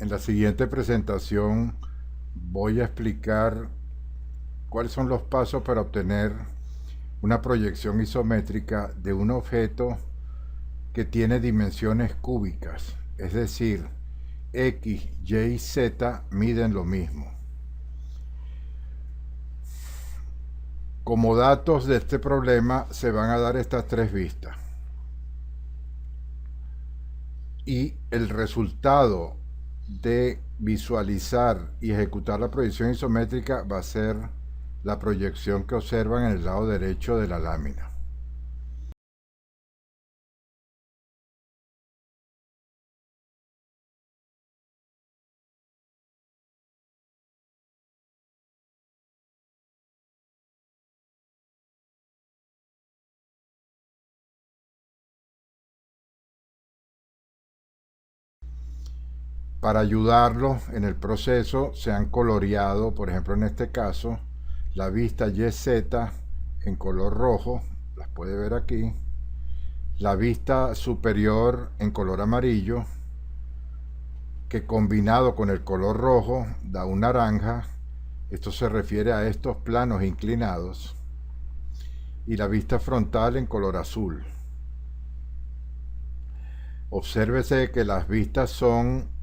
En la siguiente presentación voy a explicar cuáles son los pasos para obtener una proyección isométrica de un objeto que tiene dimensiones cúbicas, es decir, X, Y y Z miden lo mismo. Como datos de este problema se van a dar estas tres vistas. Y el resultado de visualizar y ejecutar la proyección isométrica va a ser la proyección que observan en el lado derecho de la lámina. Para ayudarlos en el proceso se han coloreado, por ejemplo en este caso, la vista YZ en color rojo, las puede ver aquí, la vista superior en color amarillo, que combinado con el color rojo da un naranja. Esto se refiere a estos planos inclinados, y la vista frontal en color azul. Obsérvese que las vistas son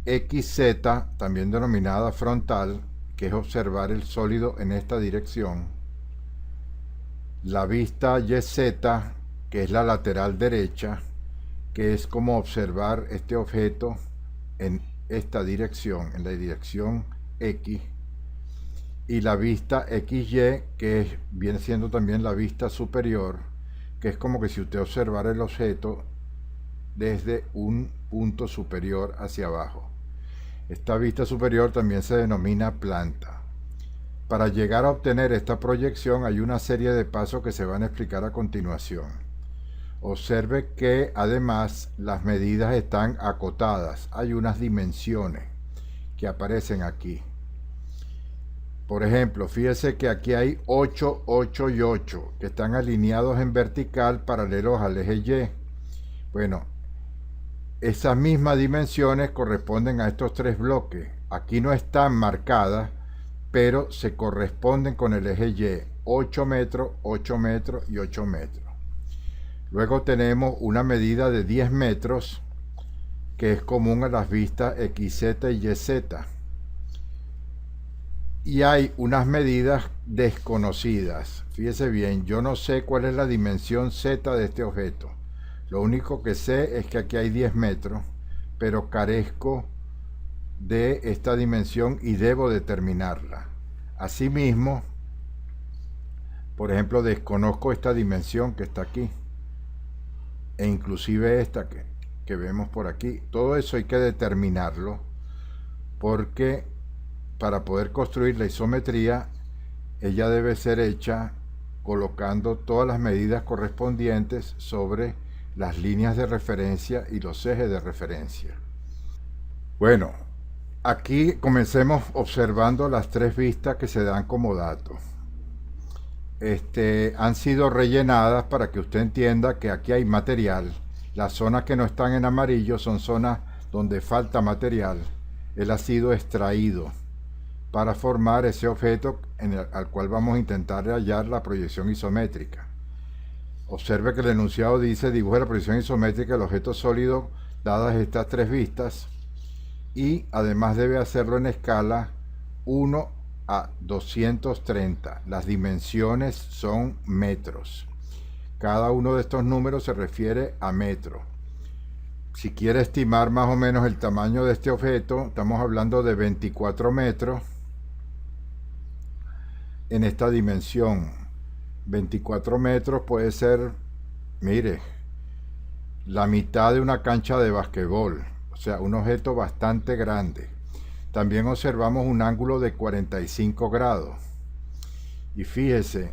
XZ, también denominada frontal, que es observar el sólido en esta dirección. La vista YZ, que es la lateral derecha, que es como observar este objeto en esta dirección, en la dirección X. Y la vista XY, que viene siendo también la vista superior, que es como que si usted observara el objeto desde un punto superior hacia abajo. Esta vista superior también se denomina planta. Para llegar a obtener esta proyección hay una serie de pasos que se van a explicar a continuación. Observe que además las medidas están acotadas. Hay unas dimensiones que aparecen aquí. Por ejemplo, fíjese que aquí hay 8, 8 y 8 que están alineados en vertical paralelos al eje Y. Bueno, esas mismas dimensiones corresponden a estos tres bloques. Aquí no están marcadas, pero se corresponden con el eje Y. 8 metros, 8 metros y 8 metros. Luego tenemos una medida de 10 metros que es común a las vistas XZ y YZ. Y hay unas medidas desconocidas. Fíjese bien, yo no sé cuál es la dimensión Z de este objeto. Lo único que sé es que aquí hay 10 metros, pero carezco de esta dimensión y debo determinarla. Asimismo, por ejemplo, desconozco esta dimensión que está aquí, e inclusive esta que vemos por aquí. Todo eso hay que determinarlo, porque para poder construir la isometría, ella debe ser hecha colocando todas las medidas correspondientes sobre las líneas de referencia y los ejes de referencia. Bueno, aquí comencemos observando las tres vistas que se dan como datos. Han sido rellenadas para que usted entienda que aquí hay material. Las zonas que no están en amarillo son zonas donde falta material. Él ha sido extraído para formar ese objeto al cual vamos a intentar hallar la proyección isométrica. Observe que el enunciado dice: dibuje la proyección isométrica del objeto sólido dadas estas tres vistas, y además debe hacerlo en escala 1 a 230. Las dimensiones son metros. Cada uno de estos números se refiere a metro. Si quiere estimar más o menos el tamaño de este objeto, estamos hablando de 24 metros en esta dimensión. 24 metros puede ser, mire, la mitad de una cancha de basquetbol, o sea, un objeto bastante grande. También observamos un ángulo de 45 grados. Y fíjese,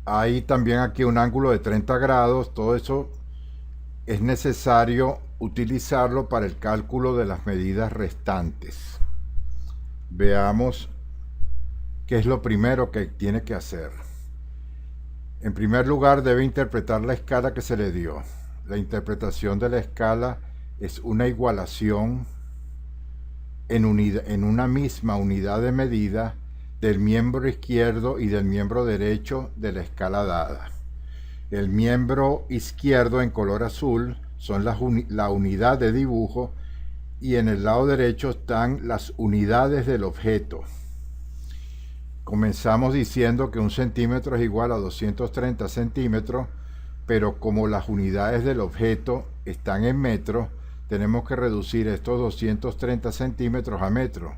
hay también aquí un ángulo de 30 grados. Todo eso es necesario utilizarlo para el cálculo de las medidas restantes. Veamos qué es lo primero que tiene que hacer. En primer lugar, debe interpretar la escala que se le dio. La interpretación de la escala es una igualación en una misma unidad de medida del miembro izquierdo y del miembro derecho de la escala dada. El miembro izquierdo en color azul son la unidad de dibujo y en el lado derecho están las unidades del objeto. Comenzamos diciendo que 1 centímetro es igual a 230 centímetros, pero como las unidades del objeto están en metros, tenemos que reducir estos 230 centímetros a metros.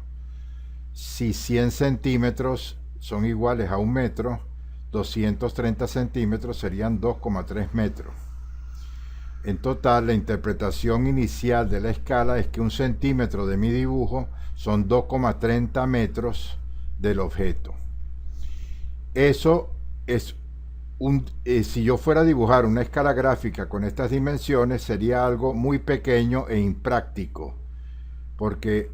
Si 100 centímetros son iguales a 1 metro, 230 centímetros serían 2,3 metros. En total, la interpretación inicial de la escala es que 1 centímetro de mi dibujo son 2,30 metros del objeto. Eso es si yo fuera a dibujar una escala gráfica con estas dimensiones, sería algo muy pequeño e impráctico, porque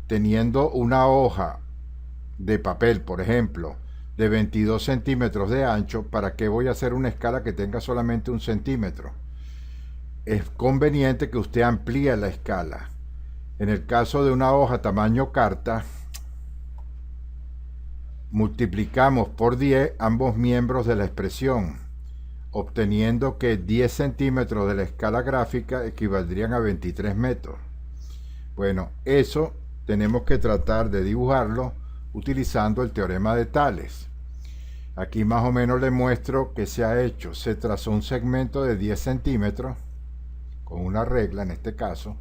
teniendo una hoja de papel, por ejemplo, de 22 centímetros de ancho, ¿para qué voy a hacer una escala que tenga solamente 1 centímetro? Es conveniente que usted amplíe la escala. En el caso de una hoja tamaño carta, multiplicamos por 10 ambos miembros de la expresión, obteniendo que 10 centímetros de la escala gráfica equivaldrían a 23 metros. Bueno, eso tenemos que tratar de dibujarlo utilizando el teorema de Tales. Aquí más o menos le muestro que se ha hecho. Se trazó un segmento de 10 centímetros, con una regla en este caso.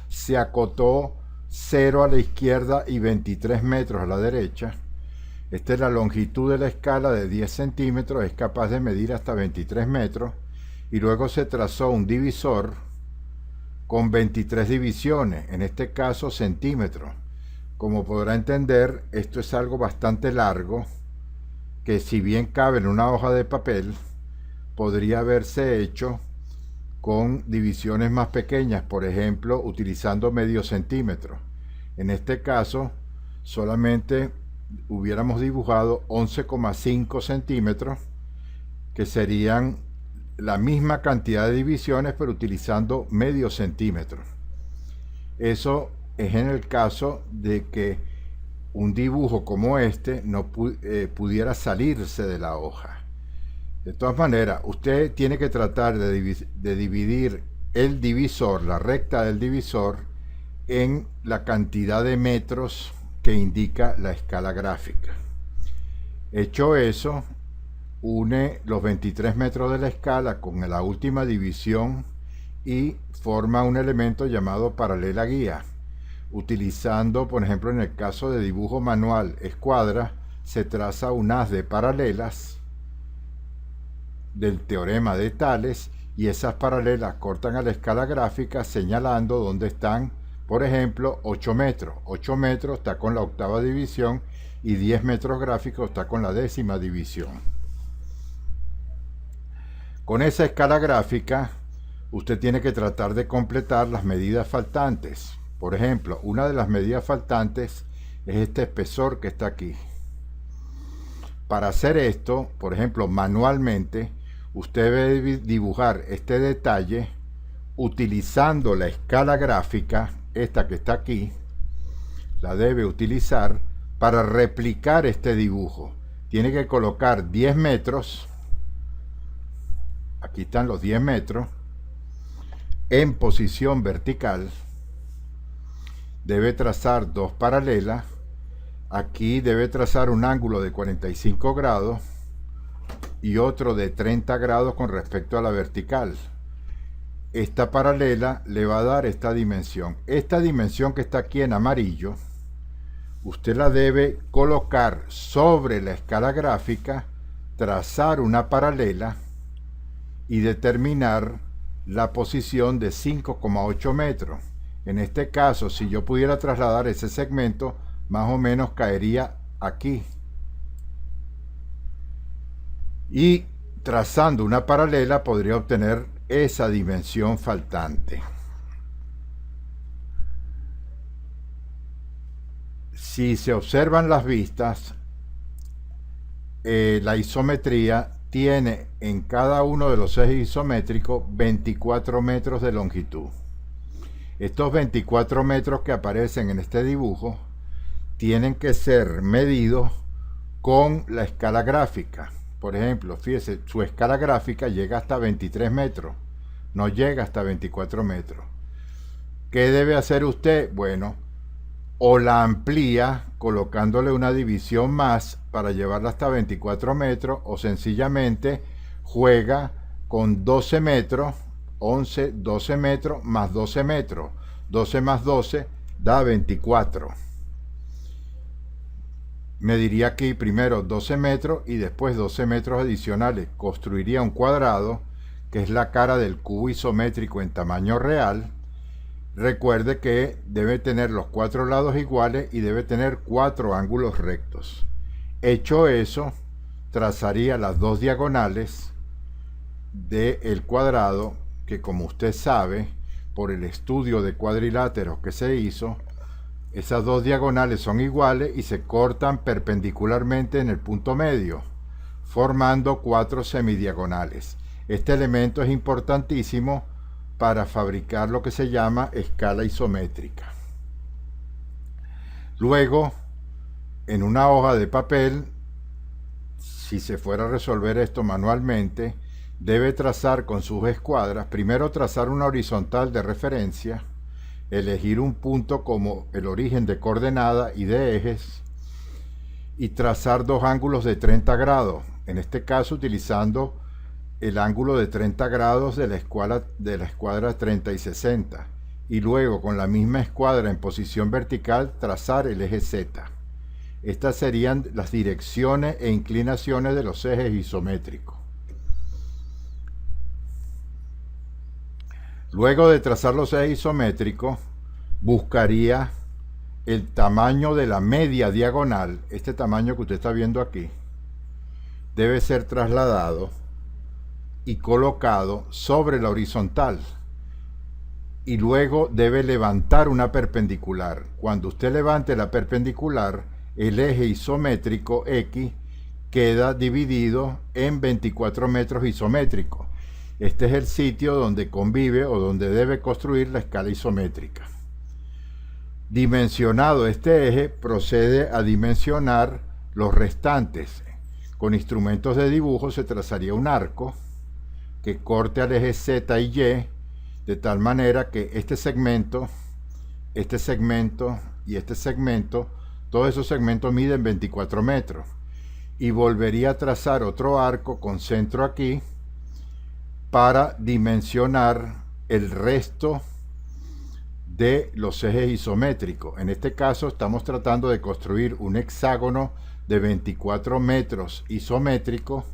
Se acotó 0 a la izquierda y 23 metros a la derecha. Esta es la longitud de la escala de 10 centímetros, es capaz de medir hasta 23 metros. Y luego se trazó un divisor con 23 divisiones, en este caso centímetros. Como podrá entender, esto es algo bastante largo, que si bien cabe en una hoja de papel, podría haberse hecho con divisiones más pequeñas, por ejemplo, utilizando medio centímetro. En este caso, solamente hubiéramos dibujado 11,5 centímetros, que serían la misma cantidad de divisiones, pero utilizando medio centímetro. Eso es en el caso de que un dibujo como este no pudiera salirse de la hoja. De todas maneras, usted tiene que tratar de dividir el divisor, la recta del divisor, en la cantidad de metros que indica la escala gráfica. Hecho eso, une los 23 metros de la escala con la última división y forma un elemento llamado paralela guía. Utilizando, por ejemplo, en el caso de dibujo manual escuadra, se traza un haz de paralelas del teorema de Tales, y esas paralelas cortan a la escala gráfica señalando dónde están, por ejemplo, 8 metros. 8 metros está con la octava división y 10 metros gráficos está con la 10ª división. Con esa escala gráfica, usted tiene que tratar de completar las medidas faltantes. Por ejemplo, una de las medidas faltantes es este espesor que está aquí. Para hacer esto, por ejemplo, manualmente, usted debe dibujar este detalle utilizando la escala gráfica, esta que está aquí, la debe utilizar para replicar este dibujo. Tiene que colocar 10 metros, aquí están los 10 metros, en posición vertical. Debe trazar dos paralelas. Aquí debe trazar un ángulo de 45 grados y otro de 30 grados con respecto a la vertical. Esta paralela le va a dar esta dimensión. Esta dimensión que está aquí en amarillo, usted la debe colocar sobre la escala gráfica, trazar una paralela y determinar la posición de 5,8 metros. En este caso, si yo pudiera trasladar ese segmento, más o menos caería aquí. Y trazando una paralela podría obtener esa dimensión faltante. Si se observan las vistas, la isometría tiene en cada uno de los ejes isométricos 24 metros de longitud. Estos 24 metros que aparecen en este dibujo tienen que ser medidos con la escala gráfica. Por ejemplo, fíjese, su escala gráfica llega hasta 23 metros, no llega hasta 24 metros. ¿Qué debe hacer usted? Bueno, o la amplía colocándole una división más para llevarla hasta 24 metros, o sencillamente juega con 12 metros, 11, 12 metros más 12 metros. 12 más 12 da 24. Mediría aquí primero 12 metros y después 12 metros adicionales. Construiría un cuadrado, que es la cara del cubo isométrico en tamaño real. Recuerde que debe tener los 4 lados iguales y debe tener 4 ángulos rectos. Hecho eso, trazaría las 2 diagonales del cuadrado, que como usted sabe, por el estudio de cuadriláteros que se hizo, esas 2 diagonales son iguales y se cortan perpendicularmente en el punto medio, formando 4 semidiagonales. Este elemento es importantísimo para fabricar lo que se llama escala isométrica. Luego, en una hoja de papel, si se fuera a resolver esto manualmente, debe trazar con sus escuadras, primero trazar una horizontal de referencia, elegir un punto como el origen de coordenada y de ejes, y trazar 2 ángulos de 30 grados, en este caso utilizando el ángulo de 30 grados de la escuadra 30 y 60, y luego con la misma escuadra en posición vertical trazar el eje Z. Estas serían las direcciones e inclinaciones de los ejes isométricos. Luego de trazar los ejes isométricos, buscaría el tamaño de la media diagonal. Este tamaño que usted está viendo aquí debe ser trasladado y colocado sobre la horizontal, y luego debe levantar una perpendicular. Cuando usted levante la perpendicular, el eje isométrico X queda dividido en 24 metros isométricos. Este es el sitio donde convive o donde debe construir la escala isométrica. Dimensionado este eje, procede a dimensionar los restantes. Con instrumentos de dibujo se trazaría un arco que corte al eje Z y Y, de tal manera que este segmento y este segmento, todos esos segmentos miden 24 metros. Y volvería a trazar otro arco con centro aquí, para dimensionar el resto de los ejes isométricos. En este caso estamos tratando de construir un hexágono de 24 metros isométrico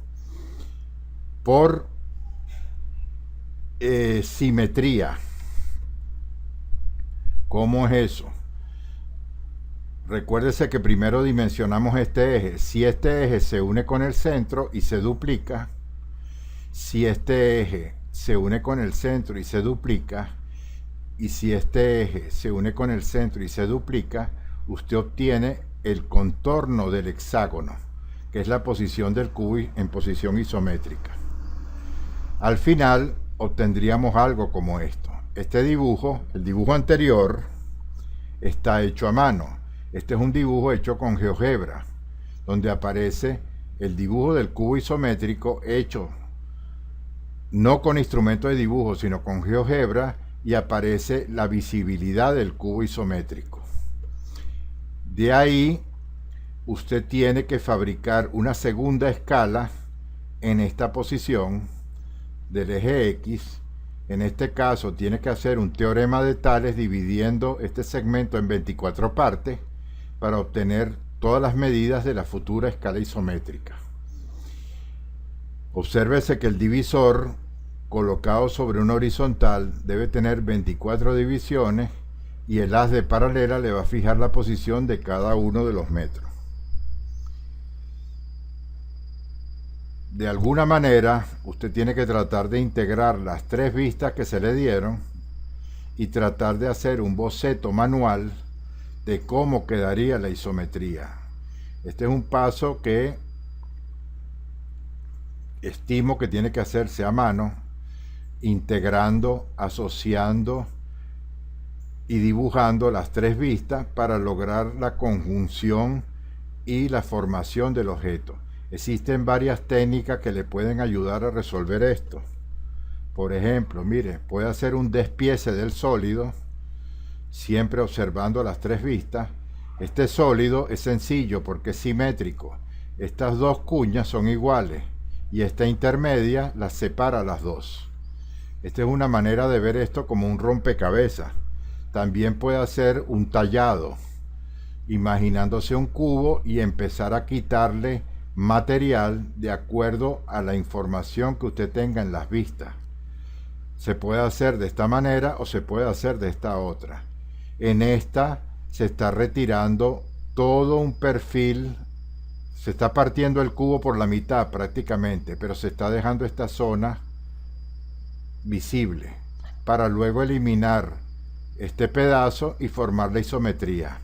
por simetría. ¿Cómo es eso? Recuérdese que primero dimensionamos este eje. Si este eje se une con el centro y se duplica, si este eje se une con el centro y se duplica, y si este eje se une con el centro y se duplica, usted obtiene el contorno del hexágono, que es la posición del cubo en posición isométrica. Al final obtendríamos algo como esto. Este dibujo, el dibujo anterior, está hecho a mano. Este es un dibujo hecho con GeoGebra, donde aparece el dibujo del cubo isométrico hecho no con instrumento de dibujo, sino con GeoGebra, y aparece la visibilidad del cubo isométrico. De ahí, usted tiene que fabricar una segunda escala en esta posición del eje X. En este caso, tiene que hacer un teorema de Tales dividiendo este segmento en 24 partes para obtener todas las medidas de la futura escala isométrica. Obsérvese que el divisor colocado sobre una horizontal debe tener 24 divisiones, y el haz de paralela le va a fijar la posición de cada uno de los metros. De alguna manera, usted tiene que tratar de integrar las 3 vistas que se le dieron y tratar de hacer un boceto manual de cómo quedaría la isometría. Este es un paso que estimo que tiene que hacerse a mano, integrando, asociando y dibujando las tres vistas para lograr la conjunción y la formación del objeto. Existen varias técnicas que le pueden ayudar a resolver esto. Por ejemplo, mire, puede hacer un despiece del sólido, siempre observando las tres vistas. Este sólido es sencillo porque es simétrico. Estas dos cuñas son iguales y esta intermedia las separa las dos. Esta es una manera de ver esto como un rompecabezas. También puede hacer un tallado, imaginándose un cubo y empezar a quitarle material de acuerdo a la información que usted tenga en las vistas. Se puede hacer de esta manera o se puede hacer de esta otra. En esta se está retirando todo un perfil, se está partiendo el cubo por la mitad prácticamente, pero se está dejando esta zona visible para luego eliminar este pedazo y formar la isometría.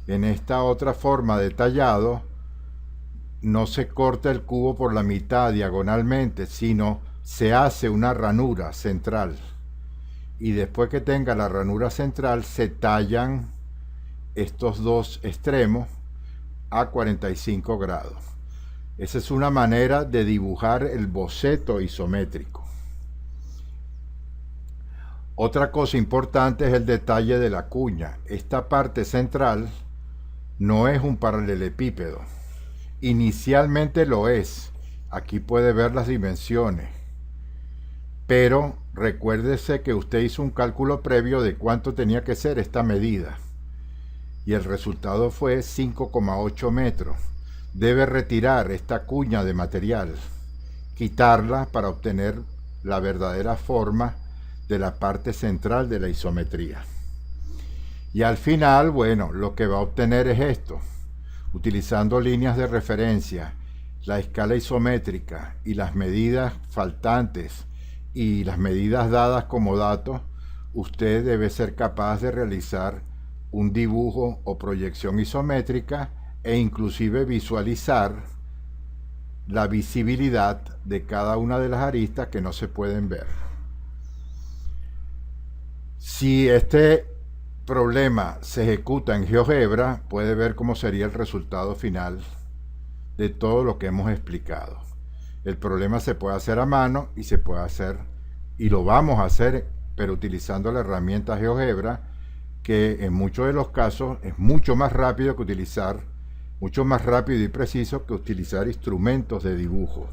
En esta otra forma de tallado no se corta el cubo por la mitad diagonalmente, sino se hace una ranura central y después que tenga la ranura central se tallan estos dos extremos a 45 grados. Esa es una manera de dibujar el boceto isométrico. Otra cosa importante es el detalle de la cuña. Esta parte central no es un paralelepípedo. Inicialmente lo es. Aquí puede ver las dimensiones. Pero recuérdese que usted hizo un cálculo previo de cuánto tenía que ser esta medida. Y el resultado fue 5,8 metros. Debe retirar esta cuña de material, quitarla para obtener la verdadera forma de la parte central de la isometría. Y al final, bueno, lo que va a obtener es esto. Utilizando líneas de referencia, la escala isométrica y las medidas faltantes y las medidas dadas como datos, usted debe ser capaz de realizar un dibujo o proyección isométrica e inclusive visualizar la visibilidad de cada una de las aristas que no se pueden ver. Si este problema se ejecuta en GeoGebra, puede ver cómo sería el resultado final de todo lo que hemos explicado. El problema se puede hacer a mano y se puede hacer, y lo vamos a hacer, pero utilizando la herramienta GeoGebra, que en muchos de los casos es mucho más rápido y preciso que utilizar instrumentos de dibujo.